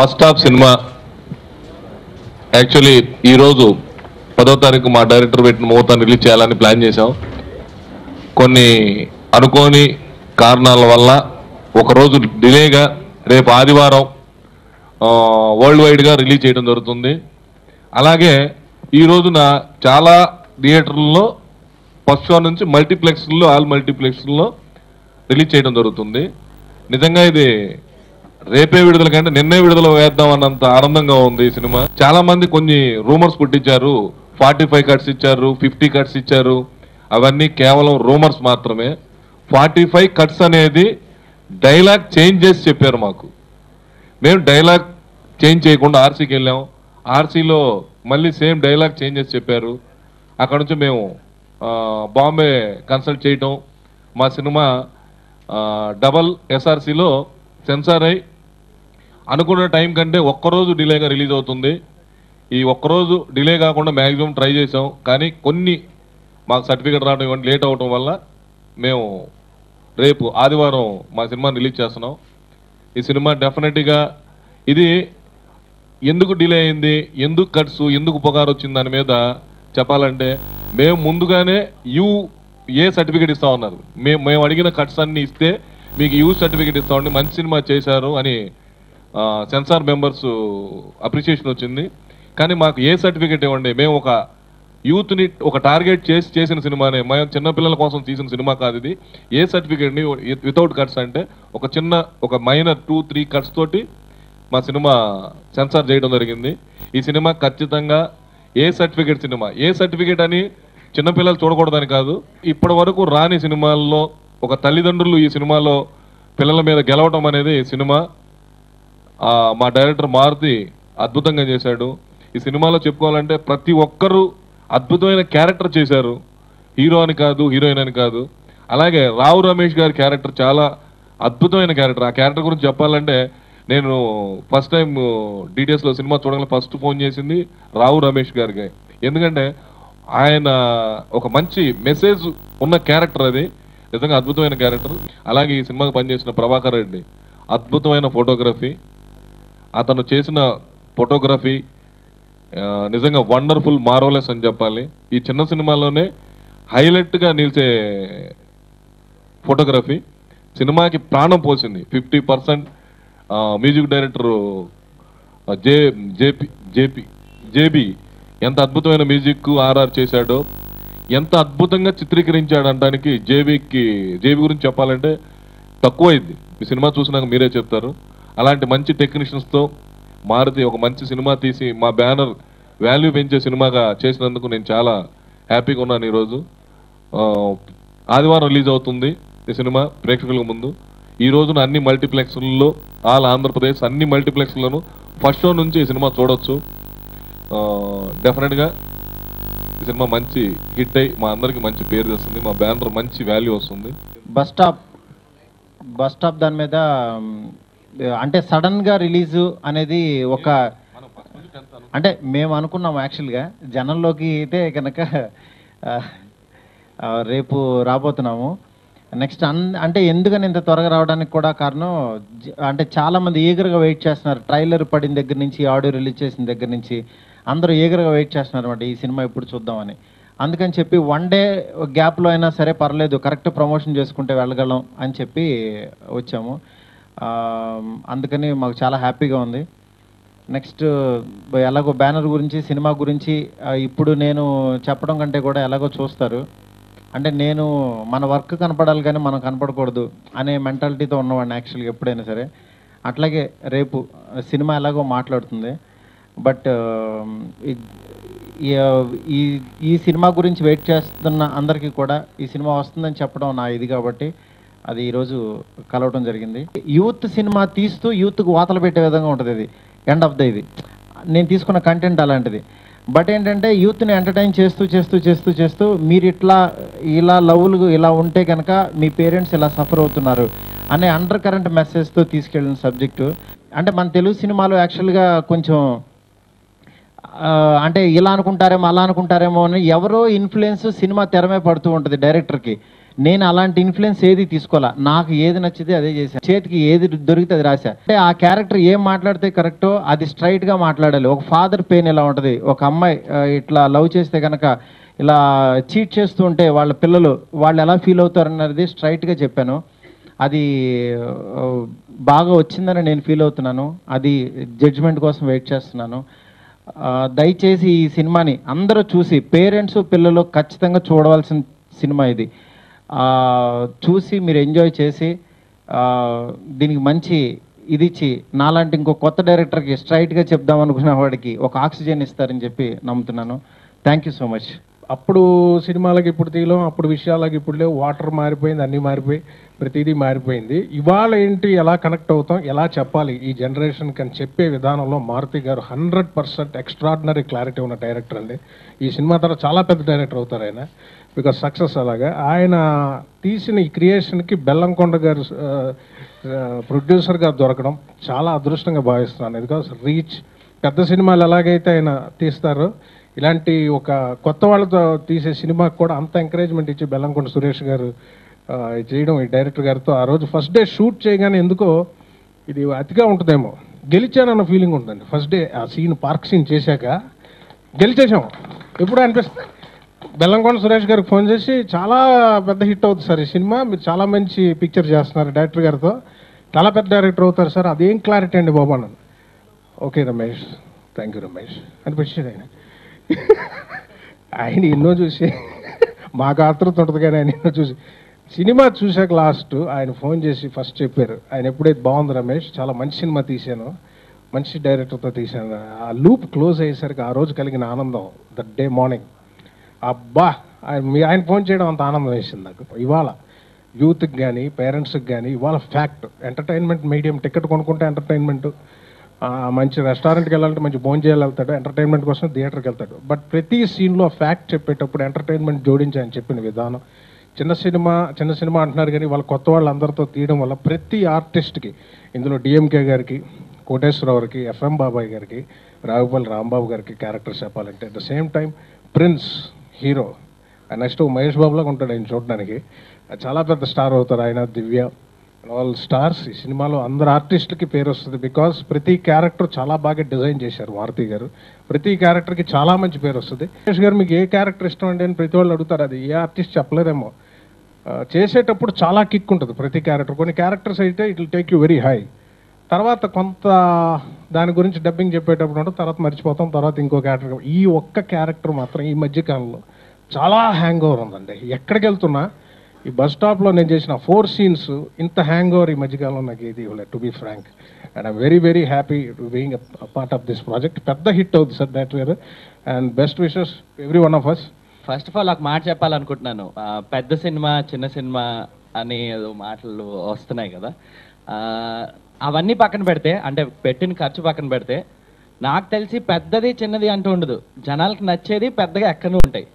Bus stop cinema actually ఈరోజు 10వ తారీఖు మా డైరెక్టర్ పెట్టిన ముహూర్తాన్ని రిలీజ్ చేయాలని ప్లాన్ చేశాం. కొన్ని అనుకోని కారణాల వల్ల ఒకరోజు డిలేగా రేపు ఆదివారం వరల్డ్ వైడ్గా రిలీజ్ చేయడం జరుగుతుంది. అలాగే ఈ రోజున చాలా థియేటర్లలో ఫస్ట్ షో నుంచి మల్టీప్లెక్స్లో ఆల్ మల్టీప్లెక్స్లో రిలీజ్ చేయడం జరుగుతుంది. నిజంగా ఇది రేపే విడుదల కంటే నిన్నే విడుదల వేద్దాం అన్నంత ఆనందంగా ఉంది ఈ సినిమా. చాలా మంది కొన్ని రూమర్స్ పుట్టించారు, 45 కట్స్ ఇచ్చారు, 50 కట్స్ ఇచ్చారు. అవన్నీ కేవలం రూమర్స్ మాత్రమే. 45 కట్స్ అనేది డైలాగ్ చేంజ్ చేసి చెప్పారు మాకు. మేము డైలాగ్ చేంజ్ చేయకుండా ఆర్సీకి వెళ్ళాం. ఆర్సీలో మళ్ళీ సేమ్ డైలాగ్ చేంజ్ చేసి చెప్పారు. అక్కడ నుంచి మేము బాంబే కన్సల్ట్ చేయటం, మా సినిమా డబల్ ఎస్ఆర్సీలో సెన్సార్ అయి అనుకున్న టైం కంటే ఒక్కరోజు డిలేగా రిలీజ్ అవుతుంది. ఈ ఒక్కరోజు డిలే కాకుండా మ్యాక్సిమం ట్రై చేసాం. కానీ కొన్ని మాకు సర్టిఫికేట్ రావడం ఇవన్నీ లేట్ అవడం వల్ల మేము రేపు ఆదివారం మా సినిమాని రిలీజ్ చేస్తున్నాం. ఈ సినిమా డెఫినెట్గా ఇది ఎందుకు డిలే అయింది, ఎందుకు కట్స్, ఎందుకు పొగారు వచ్చింది దాని మీద చెప్పాలంటే మేము ముందుగానే ఏ సర్టిఫికేట్ ఇస్తా ఉన్నారు. మేము అడిగిన కట్స్ అన్ని ఇస్తే మీకు సర్టిఫికేట్ ఇస్తామండి, మంచి సినిమా చేశారు అని సెన్సార్ మెంబర్స్ అప్రిషియేషన్ వచ్చింది. కానీ మాకు ఏ సర్టిఫికేట్ ఇవ్వండి, మేము ఒక యూత్ని ఒక టార్గెట్ చేసిన సినిమానే, మేము చిన్నపిల్లల కోసం తీసిన సినిమా కాదు ఇది. ఏ సర్టిఫికేట్ని వితౌట్ కట్స్ అంటే ఒక మైనర్ 2-3 కట్స్ తోటి మా సినిమా సెన్సార్ చేయడం జరిగింది. ఈ సినిమా ఖచ్చితంగా ఏ సర్టిఫికేట్ అని చిన్నపిల్లలు చూడకూడదని కాదు, ఇప్పటి వరకు రాని సినిమాల్లో ఒక తల్లిదండ్రులు ఈ సినిమాలో పిల్లల మీద గెలవడం అనేది ఈ సినిమా మా డైరెక్టర్ మారుతి అద్భుతంగా చేశాడు. ఈ సినిమాలో చెప్పుకోవాలంటే ప్రతి ఒక్కరూ అద్భుతమైన క్యారెక్టర్ చేశారు. హీరో అని కాదు, హీరోయిన్ అని కాదు. అలాగే రావు రమేష్ గారి క్యారెక్టర్ చాలా అద్భుతమైన క్యారెక్టర్. ఆ క్యారెక్టర్ గురించి చెప్పాలంటే నేను ఫస్ట్ టైం డీటెయిల్స్లో సినిమా చూడగానే ఫస్ట్ ఫోన్ చేసింది రావు రమేష్ గారికి. ఎందుకంటే ఆయన ఒక మంచి మెసేజ్ ఉన్న క్యారెక్టర్, అది నిజంగా అద్భుతమైన క్యారెక్టర్. అలాగే ఈ సినిమాకి పనిచేసిన ప్రభాకర్ రెడ్డి అద్భుతమైన ఫోటోగ్రఫీ, అతను చేసిన ఫోటోగ్రఫీ నిజంగా వండర్ఫుల్, మార్వలెస్ అని చెప్పాలి. ఈ చిన్న సినిమాలోనే హైలైట్గా నిలిచే ఫోటోగ్రఫీ సినిమాకి ప్రాణం పోసింది. 50% మ్యూజిక్ డైరెక్టర్ జేబీ ఎంత అద్భుతమైన మ్యూజిక్ ఆర్ఆర్ చేశాడో, ఎంత అద్భుతంగా చిత్రీకరించాడు అనడానికి జేబీ గురించి చెప్పాలంటే తక్కువైంది. ఈ సినిమా చూసినాక మీరే చెప్తారు. అలాంటి మంచి టెక్నీషియన్స్తో మారుతి ఒక మంచి సినిమా తీసి మా బ్యానర్ వాల్యూ పెంచే సినిమాగా చేసినందుకు నేను చాలా హ్యాపీగా ఉన్నాను. ఈరోజు ఆదివారం రిలీజ్ అవుతుంది ఈ సినిమా ప్రేక్షకుల ముందు. ఈ రోజున అన్ని మల్టీప్లెక్స్లలో ఆల్ ఆంధ్రప్రదేశ్ అన్ని మల్టీప్లెక్స్లను ఫస్ట్ షో నుంచి ఈ సినిమా చూడొచ్చు. డెఫినెట్గా ఈ సినిమా మంచి హిట్ అయ్యి మా అందరికి మంచి పేరు తెస్తుంది, మా బ్యానర్ మంచి వాల్యూ వస్తుంది. బస్ స్టాప్ దాని మీద అంటే సడన్గా రిలీజు అనేది ఒక అంటే మేము అనుకున్నాము. యాక్చువల్గా జనంలోకి అయితే కనుక రేపు రాబోతున్నాము. నెక్స్ట్ అంటే ఎందుకని ఇంత త్వరగా రావడానికి కూడా కారణం అంటే చాలామంది ఈగర్గా వెయిట్ చేస్తున్నారు. ట్రైలర్ పడిన దగ్గర నుంచి, ఆడియో రిలీజ్ చేసిన దగ్గర నుంచి అందరూ ఈగర్గా వెయిట్ చేస్తున్నారు అనమాట ఈ సినిమా ఎప్పుడు చూద్దామని. అందుకని చెప్పి 1 డే గ్యాప్లో అయినా సరే పర్లేదు, కరెక్ట్ ప్రమోషన్ చేసుకుంటే వెళ్ళగలం అని చెప్పి వచ్చాము. అందుకని మాకు చాలా హ్యాపీగా ఉంది. నెక్స్ట్ ఎలాగో బ్యానర్ గురించి, సినిమా గురించి ఇప్పుడు నేను చెప్పడం కంటే కూడా ఎలాగో చూస్తారు. అంటే నేను మన వర్క్ కనపడాలి కానీ మనం కనపడకూడదు అనే మెంటాలిటీతో ఉన్నవాడిని యాక్చువల్గా ఎప్పుడైనా సరే. అట్లాగే రేపు సినిమా ఎలాగో మాట్లాడుతుంది. బట్ ఈ సినిమా గురించి వెయిట్ చేస్తున్న అందరికీ కూడా ఈ సినిమా వస్తుందని చెప్పడం నా ఇది కాబట్టి అది ఈరోజు కలవటం జరిగింది. యూత్ సినిమా తీస్తూ యూత్కు వాతలు పెట్టే విధంగా ఉంటుంది ఇది. ఎండ్ ఆఫ్ ద ఇది నేను తీసుకున్న కంటెంట్ అలాంటిది. బట్ ఏంటంటే యూత్ని ఎంటర్టైన్ చేస్తూ మీరు ఇలా లవ్లు ఇలా ఉంటే కనుక మీ పేరెంట్స్ ఇలా సఫర్ అవుతున్నారు అనే అండర్ కరెంట్ మెసేజ్తో తీసుకెళ్ళిన సబ్జెక్టు. అంటే మన తెలుగు సినిమాలో యాక్చువల్గా కొంచెం అంటే ఇలా అనుకుంటారేమో అలా అనుకుంటారేమో అని ఎవరో ఇన్ఫ్లుయెన్స్ సినిమా తెరమే పడుతూ ఉంటుంది డైరెక్టర్కి. నేను అలాంటి ఇన్ఫ్లుయెన్స్ ఏది తీసుకోవాలా, నాకు ఏది నచ్చితే అదే చేశాను, చేతికి ఏది దొరికితే అది రాశా. అంటే ఆ క్యారెక్టర్ ఏం మాట్లాడితే కరెక్టో అది స్ట్రైట్గా మాట్లాడాలి. ఒక ఫాదర్ పెయిన్ ఎలా ఉంటుంది, ఒక అమ్మాయి ఇట్లా లవ్ చేస్తే కనుక ఇలా చీట్ చేస్తూ ఉంటే వాళ్ళ పిల్లలు వాళ్ళు ఎలా ఫీల్ అవుతారు అన్నది స్ట్రైట్గా చెప్పాను. అది బాగా వచ్చిందని నేను ఫీల్ అవుతున్నాను. అది జడ్జిమెంట్ కోసం వెయిట్ చేస్తున్నాను. దయచేసి ఈ సినిమాని అందరూ చూసి, పేరెంట్స్ పిల్లలు ఖచ్చితంగా చూడవలసిన సినిమా ఇది. చూసి మీరు ఎంజాయ్ చేసి దీనికి మంచి ఇది ఇచ్చి నాలాంటి ఇంకో కొత్త డైరెక్టర్కి స్ట్రైట్గా చెప్దాం అనుకున్న వాడికి ఒక ఆక్సిజన్ ఇస్తారని చెప్పి నమ్ముతున్నాను. Thank you so much. అప్పుడు సినిమాలకి ఇప్పుడు తీయలేం, అప్పుడు విషయాలకి ఇప్పుడు లేవు. వాటర్ మారిపోయింది, అన్నీ మారిపోయి ప్రతిదీ మారిపోయింది. ఇవాళ ఏంటి, ఎలా కనెక్ట్ అవుతాం, ఎలా చెప్పాలి ఈ జనరేషన్కి అని చెప్పే విధానంలో మారుతి గారు 100% ఎక్స్ట్రాడినరీ క్లారిటీ ఉన్న డైరెక్టర్ అండి. ఈ సినిమా తర్వాత చాలా పెద్ద డైరెక్టర్ అవుతారు ఆయన, బికాస్ సక్సెస్ అలాగా. ఆయన తీసిన ఈ క్రియేషన్కి బెల్లంకొండ గారు ప్రొడ్యూసర్గా దొరకడం చాలా అదృష్టంగా భావిస్తున్నాను. బికాస్ రీచ్, పెద్ద సినిమాలు ఎలాగైతే ఆయన తీస్తారో ఇలాంటి ఒక కొత్త వాళ్ళతో తీసే సినిమాకి కూడా అంత ఎంకరేజ్మెంట్ ఇచ్చి బెల్లంకొండ సురేష్ గారు చేయడం ఈ డైరెక్టర్ గారితో. ఆ రోజు ఫస్ట్ డే షూట్ చేయగానే ఎందుకో ఇది అతిగా ఉంటుందేమో, గెలిచానన్న ఫీలింగ్ ఉంటుందండి. ఫస్ట్ డే ఆ సీన్, పార్క్ సీన్ చేశాక గెలిచేసాం ఎప్పుడు అనిపిస్తుంది. బెల్లంకొండ సురేష్ గారికి ఫోన్ చేసి, చాలా పెద్ద హిట్ అవుతుంది సార్ ఈ సినిమా, మీరు చాలా మంచి పిక్చర్ చేస్తున్నారు డైరెక్టర్ గారితో, చాలా పెద్ద డైరెక్టర్ అవుతారు సార్, అదేం క్లారిటీ అండి బాబు అన్నాను. Okay Ramesh, thank you Ramesh అనిపించేది ఆయన. ఆయన ఎన్నో చూసి మాకు ఆతృత ఉంటుంది, కానీ ఆయన ఎన్నో చూసి సినిమా చూశాక లాస్ట్ ఆయన ఫోన్ చేసి ఫస్ట్ చెప్పారు, ఆయన ఎప్పుడైతే బాగుంది రమేష్, చాలా మంచి సినిమా తీశాను, మంచి డైరెక్టర్తో తీశాను. ఆ లూప్ క్లోజ్ అయ్యేసరికి ఆ రోజు కలిగిన ఆనందం, దట్ డే మార్నింగ్, అబ్బా ఆయన ఫోన్ చేయడం అంత ఆనందం వేసింది నాకు. ఇవాళ యూత్కి కానీ పేరెంట్స్కి కానీ ఇవాళ ఫ్యాక్ట్, ఎంటర్టైన్మెంట్ మీడియం, టికెట్ కొనుక్కుంటే ఎంటర్టైన్మెంట్, మంచి రెస్టారెంట్కి వెళ్ళాలంటే మంచి భోజనం చేయాలి వెళ్తాడు, ఎంటర్టైన్మెంట్ కోసం థియేటర్కి వెళ్తాడు. బట్ ప్రతి సీన్లో ఫ్యాక్ట్ చెప్పేటప్పుడు ఎంటర్టైన్మెంట్ జోడించి ఆయన చెప్పిన విధానం, చిన్న సినిమా అంటున్నారు కానీ వాళ్ళ కొత్త వాళ్ళందరితో తీయడం వల్ల ప్రతి ఆర్టిస్ట్కి, ఇందులో డిఎంకే గారికి, కోటేశ్వరరావు గారికి, ఎఫ్ఎం బాబాయ్ గారికి, రావుపల్లి రాంబాబు గారికి క్యారెక్టర్స్ చెప్పాలంటే, at the same time prince hero, next Mahesh బాబులాగా ఉంటాడు ఆయన చూడడానికి, చాలా పెద్ద స్టార్ అవుతారు ఆయన, దివ్య, ఆల్ స్టార్స్. ఈ సినిమాలో అందరు ఆర్టిస్టులకి పేరు వస్తుంది, బికాస్ ప్రతి క్యారెక్టర్ చాలా బాగా డిజైన్ చేశారు మారుతి గారు, ప్రతి క్యారెక్టర్కి చాలా మంచి పేరు వస్తుంది. మహేష్ గారు మీకు ఏ క్యారెక్టర్ ఇష్టం అండి అని ప్రతి వాళ్ళు అడుగుతారు, అది ఏ ఆర్టిస్ట్ చెప్పలేదేమో. చేసేటప్పుడు చాలా కిక్ ఉంటుంది ప్రతి క్యారెక్టర్. కొన్ని క్యారెక్టర్స్ అయితే it will take you very high, తర్వాత కొంత దాని గురించి డబ్బింగ్ చెప్పేటప్పుడు ఉంటుంది, తర్వాత మర్చిపోతాం, తర్వాత ఇంకో క్యారెక్టర్. ఈ ఒక్క క్యారెక్టర్ మాత్రం ఈ మధ్యకాలంలో చాలా హ్యాంగ్ ఓవర్ ఉందండి. ఎక్కడికి వెళ్తున్నా ఈ బస్ స్టాప్లో నేను చేసిన 4 scenes ఇంత హ్యాంగ్ ఓవర్ ఈ మధ్యకాలంలో నాకు ఇది ఇవ్వలేదు, to be frank. And I'm very very happy to being part of this project. పెద్ద హిట్ అవుతుంది sir that where, and best wishes every one of us. First of all ఒక మాట చెప్పాలనుకుంటున్నాను. పెద్ద సినిమా చిన్న సినిమా అని ఏదో మాటలు వస్తున్నాయి కదా, అవన్నీ పక్కన పెడితే, అంటే పెట్టిన ఖర్చు పక్కన పెడితే, నాకు తెలిసి పెద్దది చిన్నది అంటూ ఉండదు, జనాలకు నచ్చేది పెద్దగా ఎక్కడూ ఉంటాయి.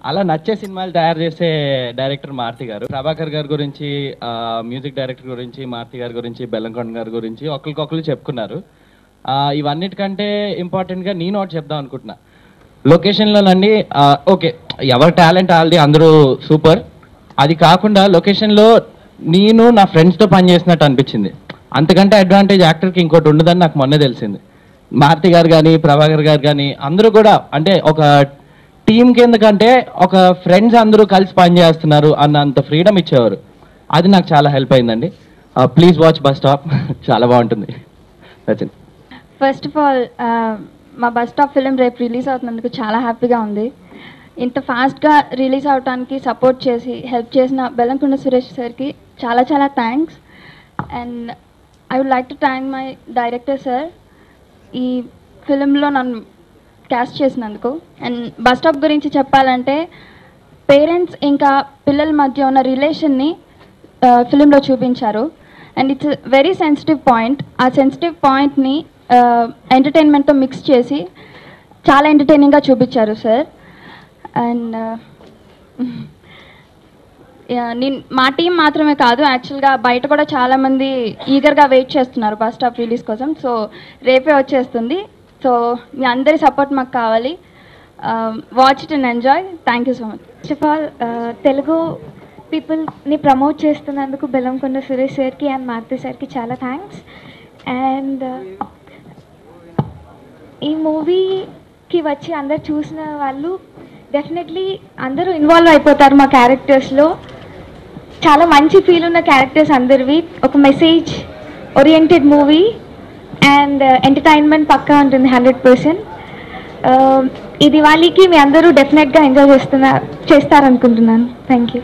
అలా నచ్చే సినిమాలు తయారు చేసే డైరెక్టర్ మారుతి గారు. ప్రభాకర్ గారి గురించి, మ్యూజిక్ డైరెక్టర్ గురించి, మారుతి గారి గురించి, బెల్లంకొండ గారి గురించి ఒకరికొకరు చెప్పుకున్నారు. ఇవన్నిటికంటే ఇంపార్టెంట్గా నేను ఒకటి చెప్దాం అనుకుంటున్నా. లొకేషన్లోనండి, ఓకే ఎవరి టాలెంట్ వాళ్ళది, అందరూ సూపర్. అది కాకుండా లొకేషన్లో నేను నా ఫ్రెండ్స్తో పనిచేసినట్టు అనిపించింది. అంతకంటే అడ్వాంటేజ్ యాక్టర్కి ఇంకోటి ఉండదని నాకు మొన్నే తెలిసింది. మారుతి గారు కానీ, ప్రభాకర్ గారు కానీ అందరూ కూడా అంటే ఒక టీమ్ కిందకంటే ఒక ఫ్రెండ్స్ అందరూ కలిసి పనిచేస్తున్నారు అన్నంత ఫ్రీడమ్ ఇచ్చేవారు. అది నాకు చాలా హెల్ప్ అయిందండి. ప్లీజ్ వాచ్ బస్ స్టాప్, చాలా బాగుంటుంది. ఫస్ట్ ఆఫ్ ఆల్ మా బస్ స్టాప్ ఫిలిం రేపు రిలీజ్ అవుతున్నందుకు చాలా హ్యాపీగా ఉంది. ఇంత ఫాస్ట్గా రిలీజ్ అవడానికి సపోర్ట్ చేసి హెల్ప్ చేసిన బెల్లంకొండ సురేష్ సార్కి చాలా చాలా thanks. And I would like to thank my director sir ఈ ఫిలింలో నన్ను క్యాస్ట్ చేసినందుకు. అండ్ బస్ స్టాప్ గురించి చెప్పాలంటే, పేరెంట్స్ ఇంకా పిల్లల మధ్య ఉన్న రిలేషన్ని ఫిలింలో చూపించారు. And it's very sensitive point. ఆ సెన్సిటివ్ పాయింట్ని ఎంటర్టైన్మెంట్తో మిక్స్ చేసి చాలా ఎంటర్టైనింగ్గా చూపించారు సార్. అండ్ మా టీం మాత్రమే కాదు, యాక్చువల్గా బయట కూడా చాలామంది ఈగర్గా వెయిట్ చేస్తున్నారు బస్ స్టాప్ రిలీజ్ కోసం. సో రేపే వచ్చేస్తుంది. సో మీ అందరి సపోర్ట్ మాకు కావాలి. Watch it and enjoy. Thank you so much. First of all Telugu పీపుల్ని ప్రమోట్ చేస్తున్నందుకు బెల్లంకొండ సురేష్ సార్కి అండ్ మారుతి సార్కి చాలా థ్యాంక్స్. అండ్ ఈ మూవీకి వచ్చి అందరు చూసిన వాళ్ళు డెఫినెట్లీ అందరూ ఇన్వాల్వ్ అయిపోతారు మా క్యారెక్టర్స్లో. చాలా మంచి ఫీల్ ఉన్న క్యారెక్టర్స్ అందరివి. ఒక message oriented movie and entertainment పక్కా ఉంటుంది 100%. ఈ దివాళీకి మీ అందరూ డెఫినెట్గా ఎంజాయ్ చేస్తారనుకుంటున్నాను. Thank you.